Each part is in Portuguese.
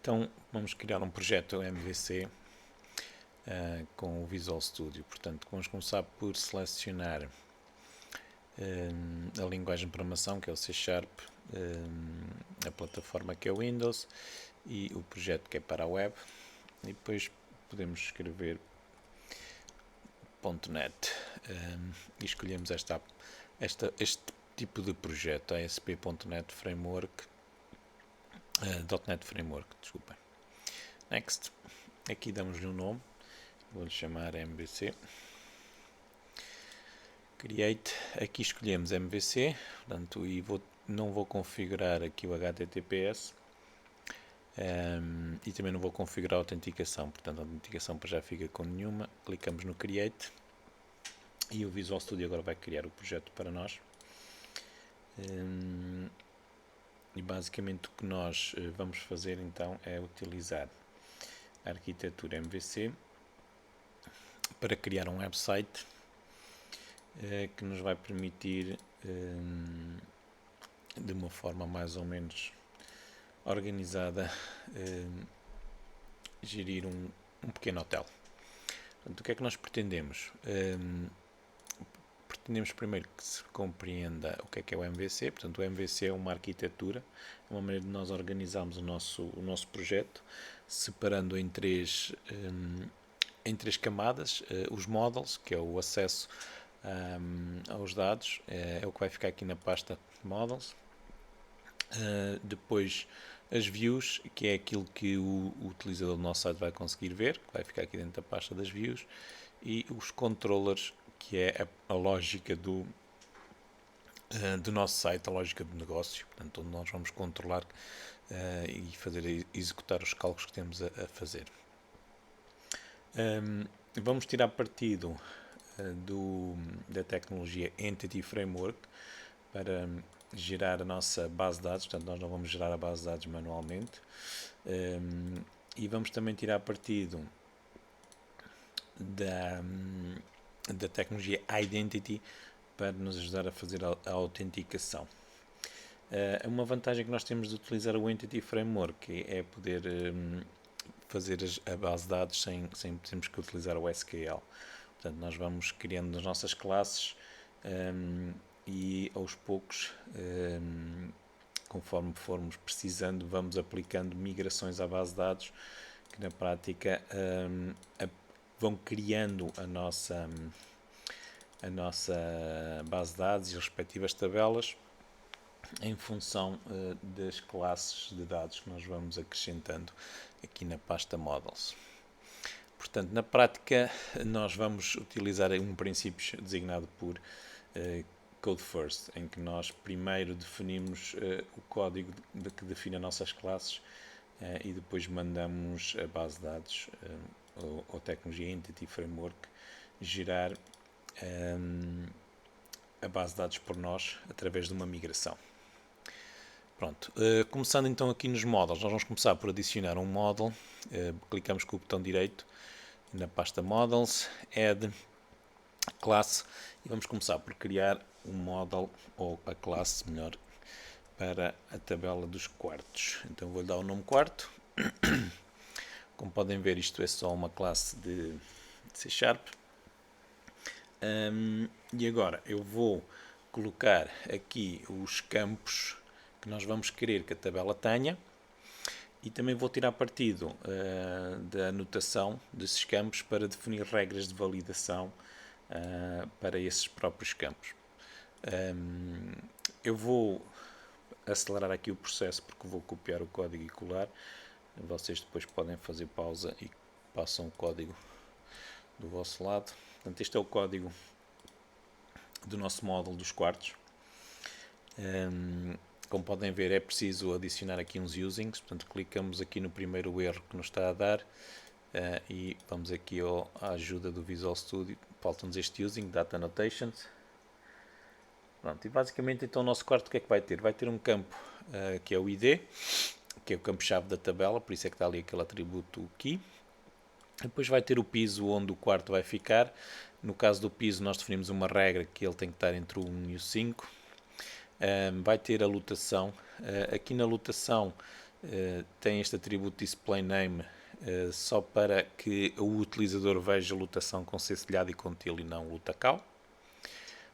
Então vamos criar um projeto MVC com o Visual Studio. Portanto, vamos começar por selecionar a linguagem de programação, que é o C Sharp, a plataforma que é o Windows e o projeto que é para a web. E depois podemos escrever .NET e escolhemos este tipo de projeto, ASP.NET Framework, .NET Framework, desculpem. Next, aqui damos-lhe um nome, vou-lhe chamar MVC. Create, aqui escolhemos MVC, portanto, e não vou configurar aqui o HTTPS e também não vou configurar a autenticação, portanto a autenticação para já fica com nenhuma. Clicamos no Create e o Visual Studio agora vai criar o projeto para nós. E basicamente o que nós vamos fazer então é utilizar a arquitetura MVC para criar um website que nos vai permitir de uma forma mais ou menos organizada gerir um pequeno hotel. Portanto, o que é que nós pretendemos? Pretendemos primeiro que se compreenda o que é o MVC. Portanto, o MVC é uma arquitetura, é uma maneira de nós organizarmos o nosso projeto, separando em três camadas. Os models, que é o acesso aos dados, é o que vai ficar aqui na pasta models. Depois as views, que é aquilo que o utilizador do nosso site vai conseguir ver, que vai ficar aqui dentro da pasta das views, e os controllers, que é a lógica do nosso site, a lógica de negócio, portanto, onde nós vamos controlar e executar os cálculos que temos a fazer. Vamos tirar partido da tecnologia Entity Framework para gerar a nossa base de dados, portanto nós não vamos gerar a base de dados manualmente, e vamos também tirar partido da tecnologia Identity para nos ajudar a fazer a autenticação. Uma vantagem que nós temos de utilizar o Entity Framework é poder fazer a base de dados sem termos que utilizar o SQL. Portanto, nós vamos criando as nossas classes e aos poucos, conforme formos precisando, vamos aplicando migrações à base de dados que na prática vão criando a nossa base de dados e as respectivas tabelas em função das classes de dados que nós vamos acrescentando aqui na pasta Models. Portanto, na prática, nós vamos utilizar um princípio designado por Code First, em que nós primeiro definimos o código que define as nossas classes e depois mandamos a base de dados ou a tecnologia Entity Framework gerar a base de dados por nós através de uma migração. Pronto, começando então aqui nos models, nós vamos começar por adicionar um model, clicamos com o botão direito na pasta Models, Add, Classe, e vamos começar por criar um model, ou a classe melhor, para a tabela dos quartos. Então vou-lhe dar o nome quarto. Como podem ver, isto é só uma classe de C Sharp. E agora eu vou colocar aqui os campos que nós vamos querer que a tabela tenha e também vou tirar partido da anotação desses campos para definir regras de validação para esses próprios campos. Eu vou acelerar aqui o processo porque vou copiar o código e colar. Vocês depois podem fazer pausa e passam o código do vosso lado. Portanto, este é o código do nosso módulo dos quartos. Como podem ver, é preciso adicionar aqui uns usings, portanto clicamos aqui no primeiro erro que nos está a dar e vamos aqui à ajuda do Visual Studio. Falta-nos este using, Data Annotations. Pronto, e basicamente então o nosso quarto o que é que vai ter? Vai ter um campo que é o ID, que é o campo-chave da tabela, por isso é que está ali aquele atributo key. Depois vai ter o piso onde o quarto vai ficar. No caso do piso nós definimos uma regra que ele tem que estar entre o 1 e o 5. Vai ter a lotação. Aqui na lotação tem este atributo displayName só para que o utilizador veja lotação com C cedilhado e com tilde e não lutacal.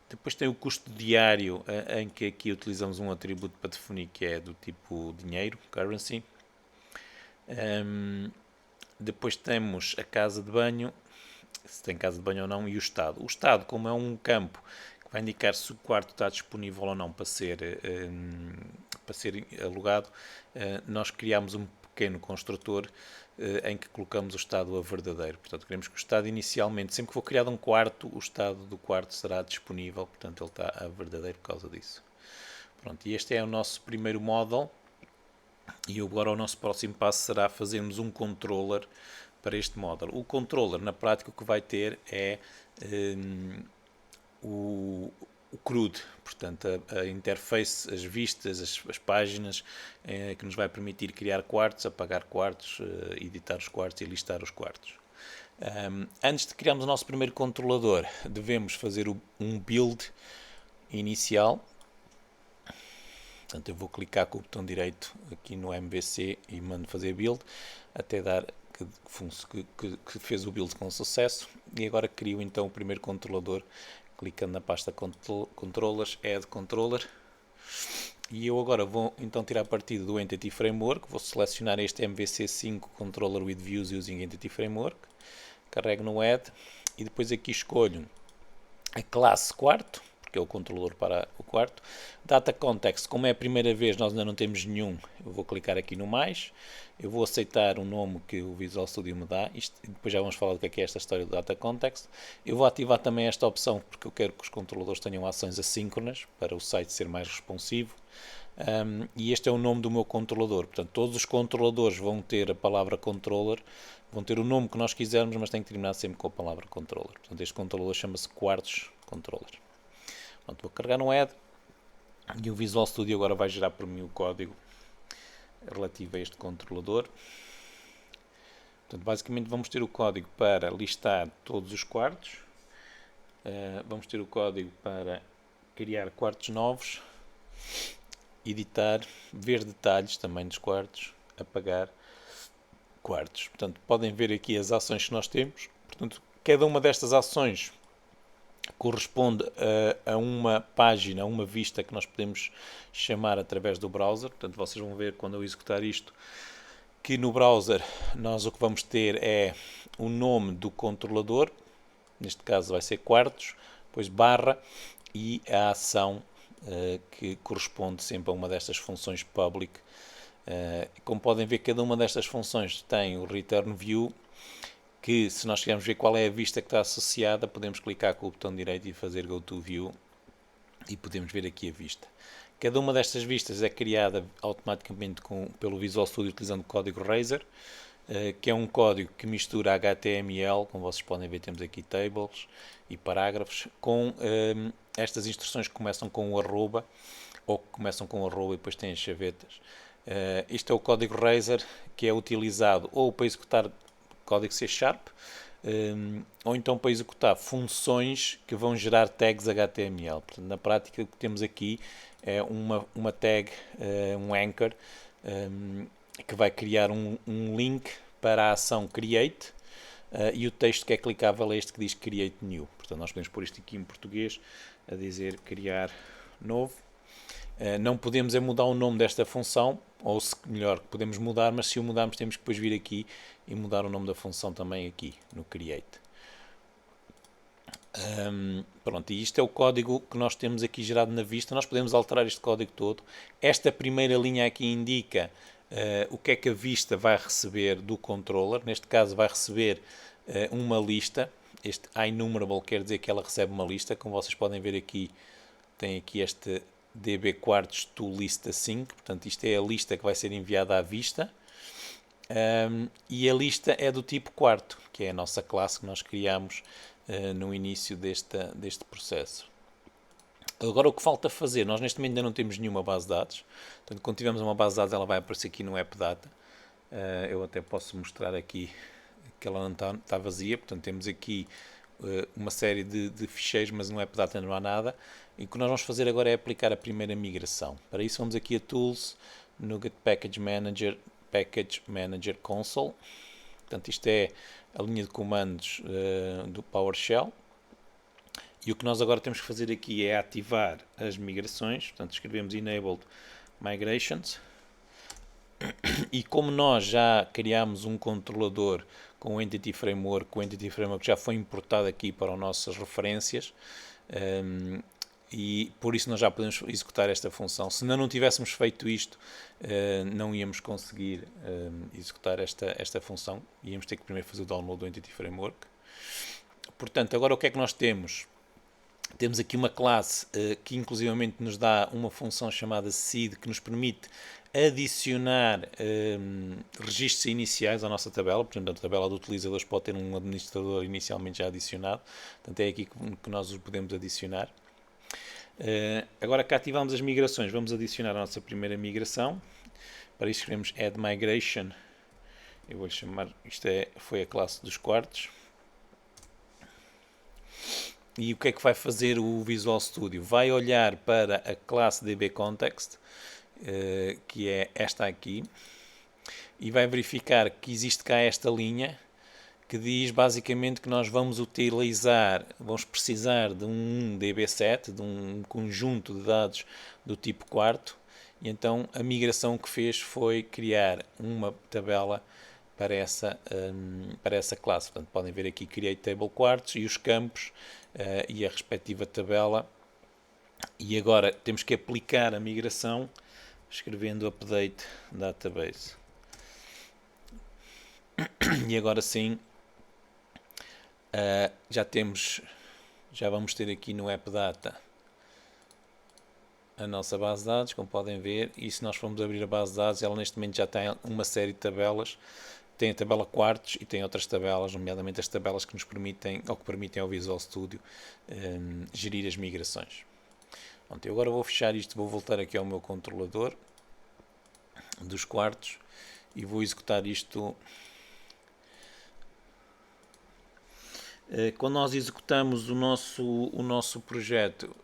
Depois tem o custo diário, em que aqui utilizamos um atributo para definir que é do tipo dinheiro, currency. Depois temos a casa de banho, se tem casa de banho ou não, e o estado. O estado, como é um campo que vai indicar se o quarto está disponível ou não para ser alugado, nós criamos um pequeno construtor em que colocamos o estado a verdadeiro. Portanto, queremos que o estado inicialmente, sempre que for criado um quarto, o estado do quarto será disponível, portanto ele está a verdadeiro por causa disso. Pronto, e este é o nosso primeiro model, e agora o nosso próximo passo será fazermos um controller para este model. O controller, na prática, o que vai ter é o CRUD, portanto a interface, as vistas, as páginas que nos vai permitir criar quartos, apagar quartos, editar os quartos e listar os quartos. Antes de criarmos o nosso primeiro controlador, devemos fazer um build inicial. Portanto, eu vou clicar com o botão direito aqui no MVC e mando fazer build, até dar que fez o build com sucesso. E agora crio então o primeiro controlador, clicando na pasta Controllers, Add Controller. E eu agora vou então tirar partido do Entity Framework, vou selecionar este MVC5 Controller with Views Using Entity Framework, carrego no Add e depois aqui escolho a classe quarto, que é o controlador para o quarto. Data Context, como é a primeira vez, nós ainda não temos nenhum, eu vou clicar aqui no mais, eu vou aceitar o nome que o Visual Studio me dá, depois já vamos falar do que é esta história do Data Context. Eu vou ativar também esta opção, porque eu quero que os controladores tenham ações assíncronas, para o site ser mais responsivo. E este é o nome do meu controlador, portanto todos os controladores vão ter a palavra controller, vão ter o nome que nós quisermos, mas tem que terminar sempre com a palavra controller. Portanto este controlador chama-se Quartos Controller. Pronto, vou carregar no Add e o Visual Studio agora vai gerar para mim o código relativo a este controlador. Portanto, basicamente vamos ter o código para listar todos os quartos, vamos ter o código para criar quartos novos, editar, ver detalhes também dos quartos, apagar quartos. Portanto, podem ver aqui as ações que nós temos. Portanto, cada uma destas ações corresponde a uma página, a uma vista que nós podemos chamar através do browser. Portanto, vocês vão ver quando eu executar isto que no browser nós o que vamos ter é o nome do controlador, neste caso vai ser quartos, depois barra e a ação que corresponde sempre a uma destas funções public. Como podem ver, cada uma destas funções tem o return view, que se nós quisermos ver qual é a vista que está associada, podemos clicar com o botão direito e fazer Go to View e podemos ver aqui a vista. Cada uma destas vistas é criada automaticamente pelo Visual Studio utilizando o código Razor, que é um código que mistura HTML, como vocês podem ver temos aqui tables e parágrafos, com estas instruções que começam com o arroba, ou que começam com o arroba e depois têm as chavetas. Isto é o código Razor, que é utilizado ou para executar código C#, ou então para executar funções que vão gerar tags HTML. Portanto, na prática o que temos aqui é uma tag, um anchor, que vai criar um link para a ação create, e o texto que é clicável é este que diz create new. Portanto, nós podemos pôr isto aqui em português a dizer criar novo. Não podemos é mudar o nome desta função, ou se melhor, podemos mudar, mas se o mudarmos temos que depois vir aqui e mudar o nome da função também aqui no create. Pronto, e isto é o código que nós temos aqui gerado na vista. Nós podemos alterar este código todo. Esta primeira linha aqui indica o que é que a vista vai receber do controller. Neste caso vai receber uma lista. Este INumerable quer dizer que ela recebe uma lista. Como vocês podem ver aqui, tem aqui este db quartos to list async. Portanto, isto é a lista que vai ser enviada à vista. E a lista é do tipo quarto, que é a nossa classe que nós criamos no início deste processo. Agora o que falta fazer, nós neste momento ainda não temos nenhuma base de dados, portanto quando tivermos uma base de dados ela vai aparecer aqui no AppData. Eu até posso mostrar aqui que ela não está vazia, portanto temos aqui uma série de ficheiros, mas no AppData não há nada, e o que nós vamos fazer agora é aplicar a primeira migração. Para isso vamos aqui a Tools, NuGet Package Manager Console. Portanto, isto é a linha de comandos do PowerShell. E o que nós agora temos que fazer aqui é ativar as migrações. Portanto, escrevemos Enabled Migrations. E como nós já criámos um controlador com o Entity Framework, o Entity Framework já foi importado aqui para as nossas referências, e por isso nós já podemos executar esta função. Se não tivéssemos feito isto, não íamos conseguir executar esta função. Íamos ter que primeiro fazer o download do Entity Framework. Portanto, agora o que é que nós temos? Temos aqui uma classe que inclusivamente nos dá uma função chamada seed, que nos permite adicionar registros iniciais à nossa tabela. Portanto, a tabela de utilizadores pode ter um administrador inicialmente já adicionado. Portanto, é aqui que nós os podemos adicionar. Agora que ativamos as migrações, vamos adicionar a nossa primeira migração. Para isso escrevemos Add Migration. Eu vou-lhe chamar, foi a classe dos quartos. E o que é que vai fazer o Visual Studio? Vai olhar para a classe DBContext, que é esta aqui, e vai verificar que existe cá esta linha que diz basicamente que nós vamos precisar de um DB set, de um conjunto de dados do tipo quarto, e então a migração que fez foi criar uma tabela para essa classe. Portanto, podem ver aqui Create Table Quartos e os campos e a respectiva tabela. E agora temos que aplicar a migração escrevendo Update Database. E agora sim, já vamos ter aqui no AppData a nossa base de dados, como podem ver, e se nós formos abrir a base de dados, ela neste momento já tem uma série de tabelas. Tem a tabela quartos e tem outras tabelas, nomeadamente as tabelas que nos permitem, ou que permitem ao Visual Studio gerir as migrações. Pronto, eu agora vou fechar isto, vou voltar aqui ao meu controlador dos quartos e vou executar isto. Quando nós executamos o nosso projeto,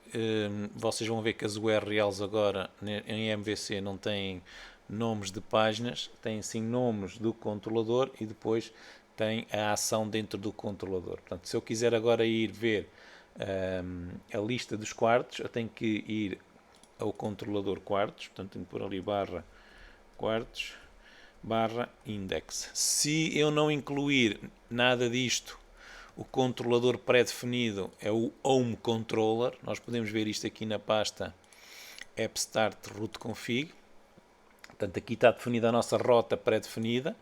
vocês vão ver que as URLs agora em MVC não têm nomes de páginas, têm sim nomes do controlador e depois tem a ação dentro do controlador. Portanto, se eu quiser agora ir ver a lista dos quartos, eu tenho que ir ao controlador quartos, portanto tenho que pôr ali barra quartos, barra index. Se eu não incluir nada disto, o controlador pré-definido é o Home Controller. Nós podemos ver isto aqui na pasta AppStart-root-config. Portanto, aqui está definida a nossa rota pré-definida,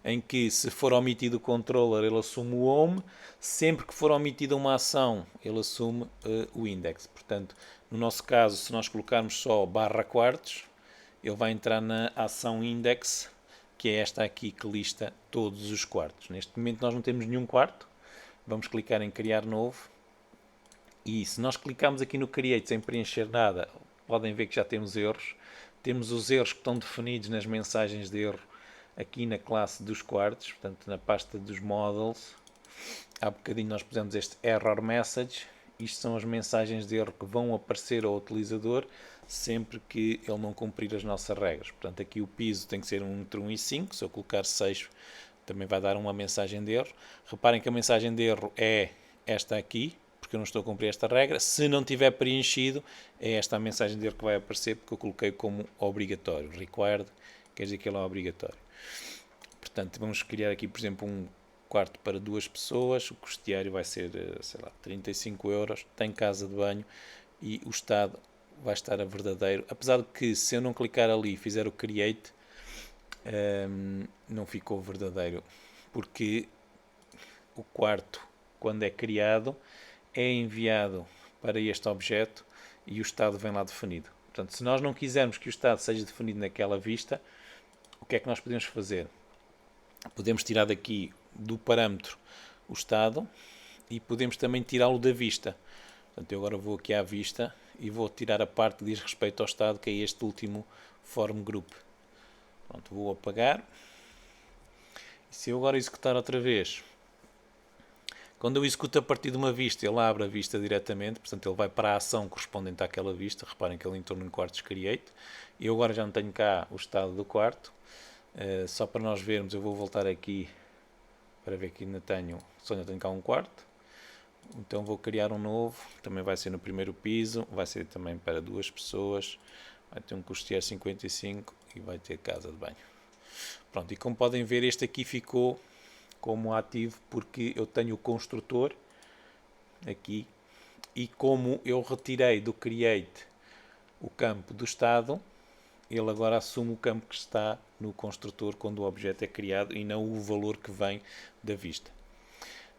em que se for omitido o controller, ele assume o home. Sempre que for omitida uma ação, ele assume o index. Portanto, no nosso caso, se nós colocarmos só barra quartos, ele vai entrar na ação index, que é esta aqui que lista todos os quartos. Neste momento nós não temos nenhum quarto. Vamos clicar em criar novo. E se nós clicarmos aqui no create sem preencher nada, podem ver que já temos erros. Temos os erros que estão definidos nas mensagens de erro aqui na classe dos quartos, portanto na pasta dos models. Há bocadinho nós pusemos este error message. Isto são as mensagens de erro que vão aparecer ao utilizador sempre que ele não cumprir as nossas regras. Portanto, aqui o piso tem que ser entre 1 e 5. Se eu colocar 6, também vai dar uma mensagem de erro. Reparem que a mensagem de erro é esta aqui, porque eu não estou a cumprir esta regra. Se não tiver preenchido, é esta a mensagem de erro que vai aparecer, porque eu coloquei como obrigatório. Required, quer dizer que ele é obrigatório. Portanto, vamos criar aqui, por exemplo, um quarto para 2 pessoas. O custeário vai ser, sei lá, 35 euros. Tem casa de banho e o estado vai estar a verdadeiro. Apesar de que, se eu não clicar ali e fizer o create, não ficou verdadeiro, porque o quarto, quando é criado, é enviado para este objeto e o estado vem lá definido. Portanto, se nós não quisermos que o estado seja definido naquela vista, o que é que nós podemos fazer? Podemos tirar daqui do parâmetro o estado e podemos também tirá-lo da vista. Portanto, eu agora vou aqui à vista e vou tirar a parte que diz respeito ao estado, que é este último form group. Pronto, vou apagar. E se eu agora executar outra vez, Quando eu executo a partir de uma vista, ele abre a vista diretamente, portanto ele vai para a ação correspondente àquela vista. Reparem que ele entrou no quartos create. Eu agora já não tenho cá o estado do quarto. Só para nós vermos, eu vou voltar aqui para ver que ainda tenho cá um quarto. Então vou criar um novo, também vai ser no primeiro piso, vai ser também para 2 pessoas, vai ter um custeio 55 e vai ter casa de banho. Pronto, e como podem ver, este aqui ficou como ativo porque eu tenho o construtor aqui, e como eu retirei do create o campo do estado, ele agora assume o campo que está no construtor quando o objeto é criado e não o valor que vem da vista.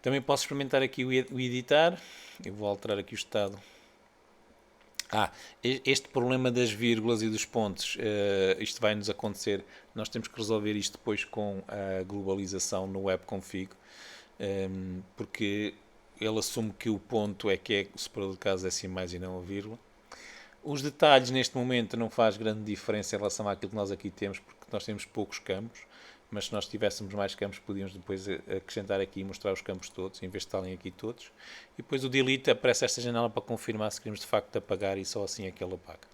Também posso experimentar aqui o editar. Eu vou alterar aqui o estado. Este problema das vírgulas e dos pontos, isto vai nos acontecer. Nós temos que resolver isto depois com a globalização no webconfig, porque ele assume que o ponto é que é o separador de casos é assim mais e não a vírgula. Os detalhes neste momento não faz grande diferença em relação àquilo que nós aqui temos, porque nós temos poucos campos, mas se nós tivéssemos mais campos podíamos depois acrescentar aqui e mostrar os campos todos, em vez de estarem aqui todos. E depois o delete aparece esta janela para confirmar se queremos de facto apagar, e só assim é que ele apaga.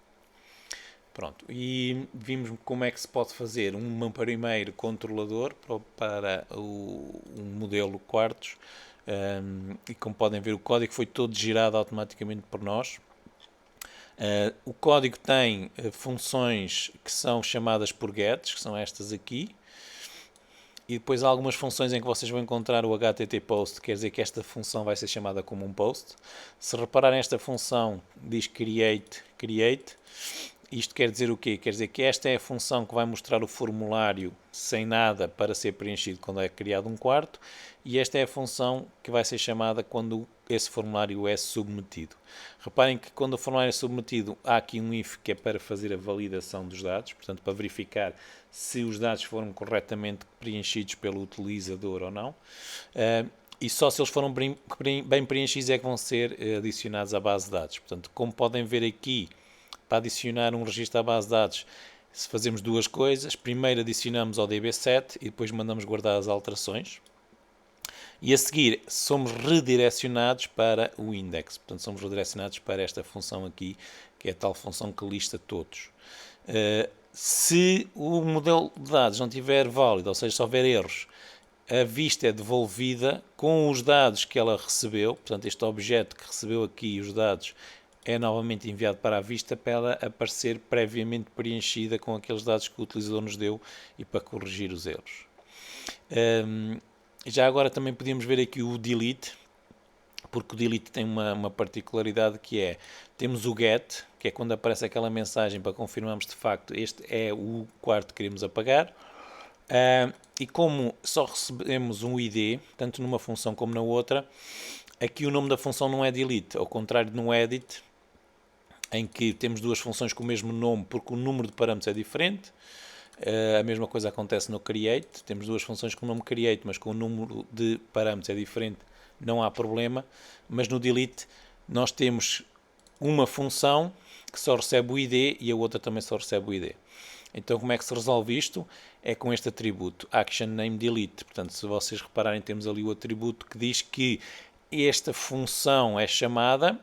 Pronto, e vimos como é que se pode fazer um primeiro controlador para um modelo quartos, e como podem ver o código foi todo gerado automaticamente por nós. O código tem funções que são chamadas por gets, que são estas aqui, e depois há algumas funções em que vocês vão encontrar o HTTP post, quer dizer que esta função vai ser chamada como um post. Se repararem, esta função diz create. Isto quer dizer o quê? Quer dizer que esta é a função que vai mostrar o formulário sem nada para ser preenchido quando é criado um quarto, e esta é a função que vai ser chamada quando esse formulário é submetido. Reparem que quando o formulário é submetido há aqui um if que é para fazer a validação dos dados, portanto para verificar se os dados foram corretamente preenchidos pelo utilizador ou não. E só se eles foram bem preenchidos é que vão ser adicionados à base de dados. Portanto, como podem ver aqui, para adicionar um registro à base de dados, se fazemos duas coisas: primeiro adicionamos ao DB7 e depois mandamos guardar as alterações, e a seguir somos redirecionados para o index. Portanto, somos redirecionados para esta função aqui, que é a tal função que lista todos. Se o modelo de dados não estiver válido, ou seja, se houver erros, a vista é devolvida com os dados que ela recebeu. Portanto, este objeto que recebeu aqui os dados é novamente enviado para a vista para ela aparecer previamente preenchida com aqueles dados que o utilizador nos deu e para corrigir os erros. Já agora também podemos ver aqui o delete, porque o delete tem uma particularidade que é, temos o get, que é quando aparece aquela mensagem para confirmarmos de facto este é o quarto que queremos apagar, e como só recebemos um ID, tanto numa função como na outra, aqui o nome da função não é delete, ao contrário de no edit, em que temos duas funções com o mesmo nome porque o número de parâmetros é diferente. A mesma coisa acontece no create, temos duas funções com o nome create, mas com o número de parâmetros é diferente, não há problema. Mas no delete nós temos uma função que só recebe o ID e a outra também só recebe o ID. Então como é que se resolve isto? É com este atributo, ActionNameDelete. Portanto, se vocês repararem, temos ali o atributo que diz que esta função é chamada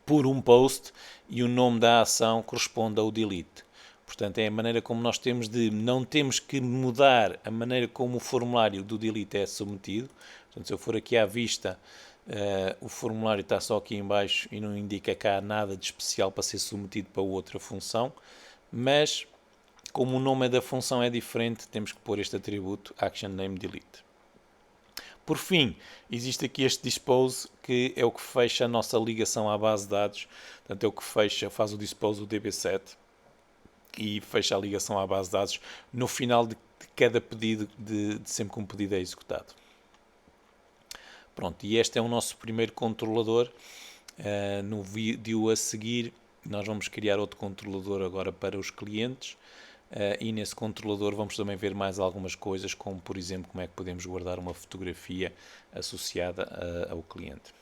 por um post e o nome da ação corresponde ao delete. Portanto, é a maneira como nós não temos que mudar a maneira como o formulário do delete é submetido. Portanto, se eu for aqui à vista, o formulário está só aqui em baixo e não indica cá nada de especial para ser submetido para outra função, mas como o nome da função é diferente, temos que pôr este atributo ActionNameDelete. Por fim, existe aqui este dispose, que é o que fecha a nossa ligação à base de dados. Portanto, é o que faz o dispose do DB7 e fecha a ligação à base de dados no final de cada pedido, de sempre que um pedido é executado. Pronto, e este é o nosso primeiro controlador. No vídeo a seguir nós vamos criar outro controlador agora para os clientes, e nesse controlador vamos também ver mais algumas coisas, como por exemplo como é que podemos guardar uma fotografia associada ao cliente.